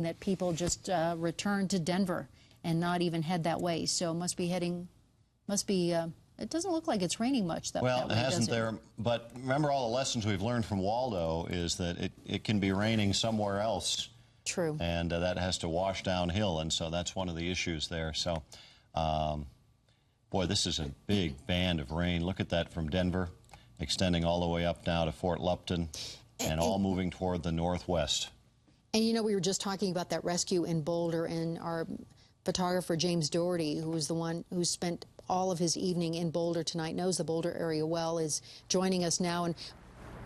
that people just return to Denver and not even head that way. So must be, it doesn't look like it's raining much that way. Well, it hasn't there, but remember all the lessons we've learned from Waldo is that it can be raining somewhere else. True. And that has to wash downhill, and so that's one of the issues there. So, boy, this is a big band of rain. Look at that from Denver, extending all the way up now to Fort Lupton, and all moving toward the northwest. And you know, we were just talking about that rescue in Boulder, and our photographer James Dougherty, who was the one who spent all of his evening in Boulder tonight, knows the Boulder area well, is joining us now. And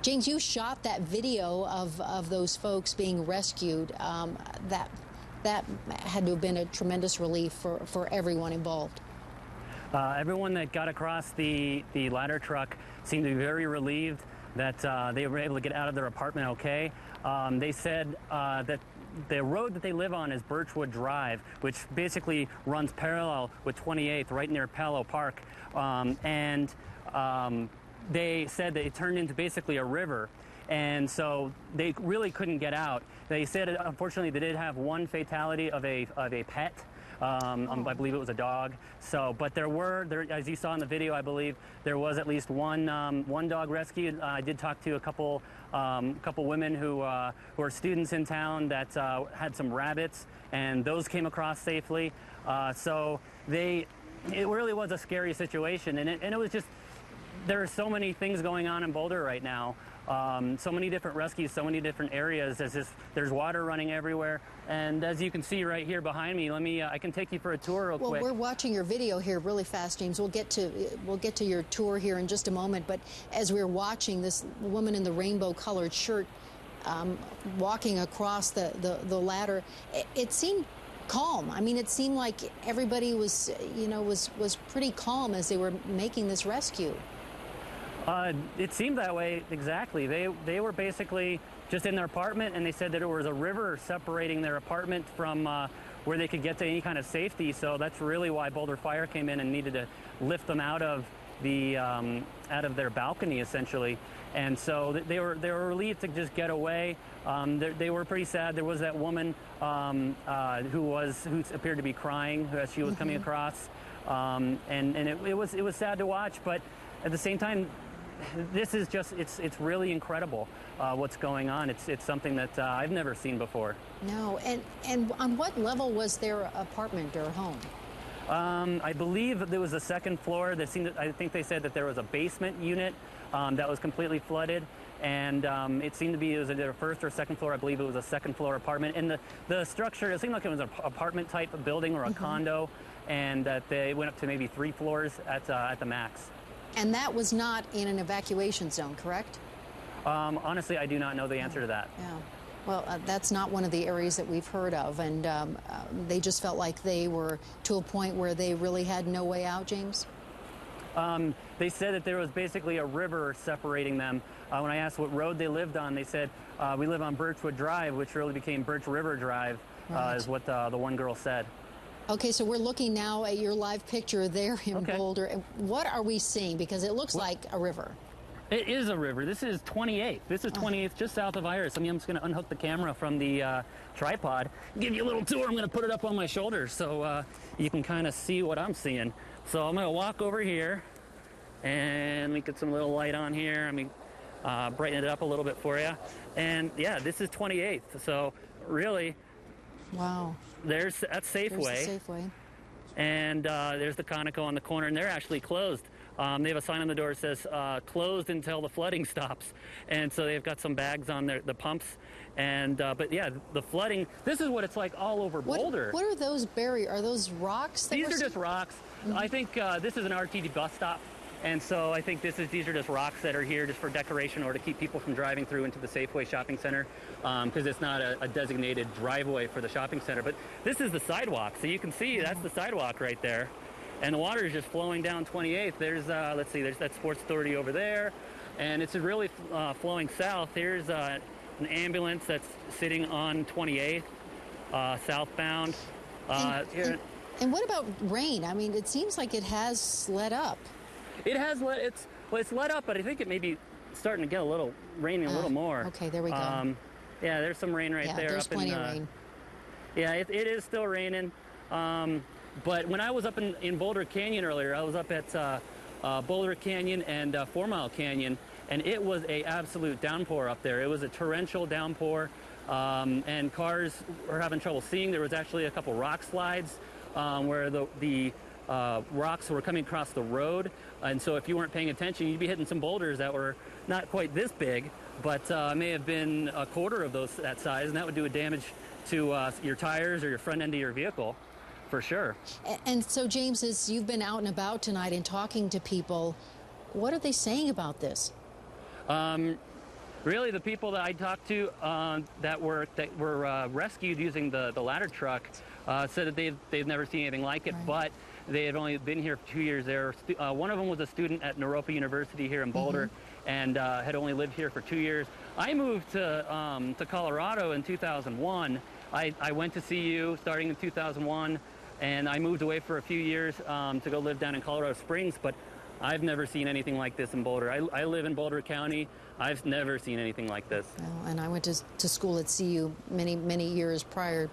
James, you shot that video of those folks being rescued. That had to have been a tremendous relief for everyone involved. Everyone that got across the ladder truck seemed to be very relieved that they were able to get out of their apartment okay. They said that the road that they live on is Birchwood Drive, which basically runs parallel with 28th right near Palo Park. They said that it turned into basically a river, and so they really couldn't get out. They said, unfortunately, they did have one fatality of a pet. I believe it was a dog. So, but there, as you saw in the video, I believe there was at least one dog rescued. I did talk to a couple women who are students in town that had some rabbits, and those came across safely. So it really was a scary situation, and it was just, there are so many things going on in Boulder right now. So many different rescues, so many different areas. There's water running everywhere, and as you can see right here behind me, I can take you for a tour real quick. Well, we're watching your video here really fast, James. We'll get to your tour here in just a moment. But as we're watching this woman in the rainbow-colored shirt walking across the ladder, it seemed calm. I mean, it seemed like everybody was pretty calm as they were making this rescue. It seemed that way, exactly. They were basically just in their apartment, and they said that there was a river separating their apartment from where they could get to any kind of safety. So that's really why Boulder Fire came in and needed to lift them out of their balcony, essentially. And so they were relieved to just get away. They were pretty sad. There was that woman who appeared to be crying as she was coming across, and it was sad to watch, but at the same time, this is just, it's really incredible what's going on. It's something that I've never seen before. No, and on what level was their apartment or home? I believe there was a second floor. I think they said that there was a basement unit that was completely flooded, and it seemed to be, it was either a first or second floor. I believe it was a second floor apartment. And the structure, it seemed like it was an apartment type of building or a condo, and that they went up to maybe 3 floors at the max. And that was not in an evacuation zone, correct? Honestly, I do not know the answer to that. Yeah. Well, that's not one of the areas that we've heard of, and they just felt like they were to a point where they really had no way out, James? They said that there was basically a river separating them. When I asked what road they lived on, they said, we live on Birchwood Drive, which really became Birch River Drive, is what the one girl said. Okay, so we're looking now at your live picture there in Boulder. And what are we seeing? Because it looks like a river. It is a river. This is 28th. This is 28th, just south of Iris. I mean, I'm just going to unhook the camera from the tripod, give you a little tour. I'm going to put it up on my shoulders so you can kind of see what I'm seeing. So I'm going to walk over here, and let me get some little light on here. Let me brighten it up a little bit for you. And yeah, this is 28th. So really, wow. That's Safeway. There's the Safeway. And there's the Conoco on the corner, and they're actually closed. They have a sign on the door that says closed until the flooding stops. And so they've got some bags on the pumps. And but yeah, the flooding, this is what it's like all over Boulder. What are those barriers? Are those rocks? These are just rocks. I think this is an RTD bus stop. And so I think these are just rocks that are here just for decoration or to keep people from driving through into the Safeway shopping center, because it's not a designated driveway for the shopping center. But this is the sidewalk, so you can see that's the sidewalk right there. And the water is just flowing down 28th. There's, let's see, there's that Sports Authority over there. And it's really flowing south. Here's an ambulance that's sitting on 28th, southbound. And what about rain? I mean, it seems like it has let up. It has it's let up, but I think it may be starting to get raining a little more. Okay, there we go. Yeah, there's some rain right there. There's plenty of rain. Yeah, it is still raining. But when I was up in Boulder Canyon earlier, I was up at Boulder Canyon and 4 Mile Canyon, and it was a absolute downpour up there. It was a torrential downpour, and cars were having trouble seeing. There was actually a couple rock slides where the rocks were coming across the road, and so if you weren't paying attention, you'd be hitting some boulders that were not quite this big, but may have been a quarter of that size, and that would do a damage to your tires or your front end of your vehicle. For sure. And so, James, as you've been out and about tonight and talking to people, what are they saying about this? Really, the people that I talked to that were rescued using the ladder truck said that they've never seen anything like it, right. But they had only been here for 2 years. One of them was a student at Naropa University here in Boulder, and had only lived here for 2 years. I moved to Colorado in 2001. I went to CU starting in 2001. And I moved away for a few years to go live down in Colorado Springs, but I've never seen anything like this in Boulder. I live in Boulder County. I've never seen anything like this. Well, and I went to school at CU many years prior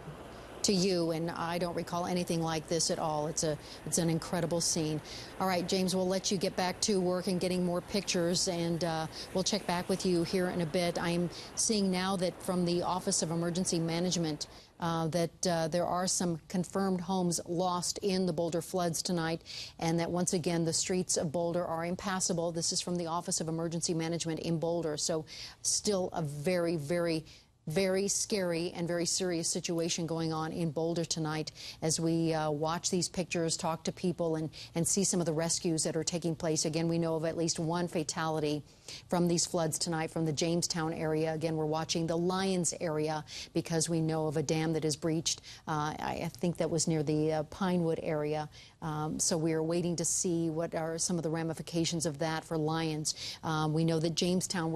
to you, and I don't recall anything like this at all. It's an incredible scene. All right, James, we'll let you get back to work and getting more pictures, and we'll check back with you here in a bit. I'm seeing now that from the Office of Emergency Management that there are some confirmed homes lost in the Boulder floods tonight, and that once again the streets of Boulder are impassable. This is from the Office of Emergency Management in Boulder, so still a very scary and very serious situation going on in Boulder tonight as we watch these pictures, talk to people, and see some of the rescues that are taking place. Again, we know of at least one fatality from these floods tonight from the Jamestown area. Again, we're watching the Lyons area because we know of a dam that is breached. I think that was near the Pinewood area. So we are waiting to see what are some of the ramifications of that for Lyons. We know that Jamestown